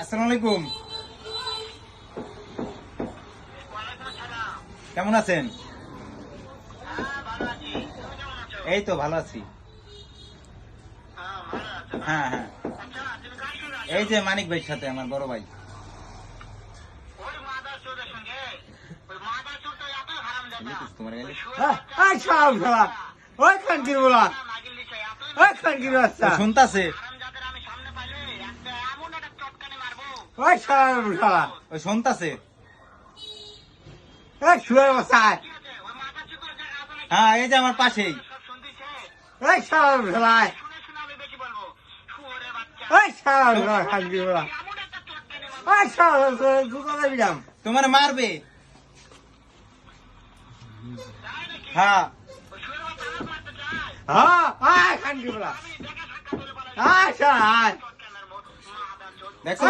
আসসালামু আলাইকুম। কেমন আছেন? এই তো ভালো আছি। হ্যাঁ হ্যাঁ, এই যে মানিক ভাইয়ের সাথে, আমার বড় ভাই। শুনতাছে শুনতাছে। হ্যাঁ, এই যে আমার পাশেই। তোমার মারবে। হ্যাঁ দেখো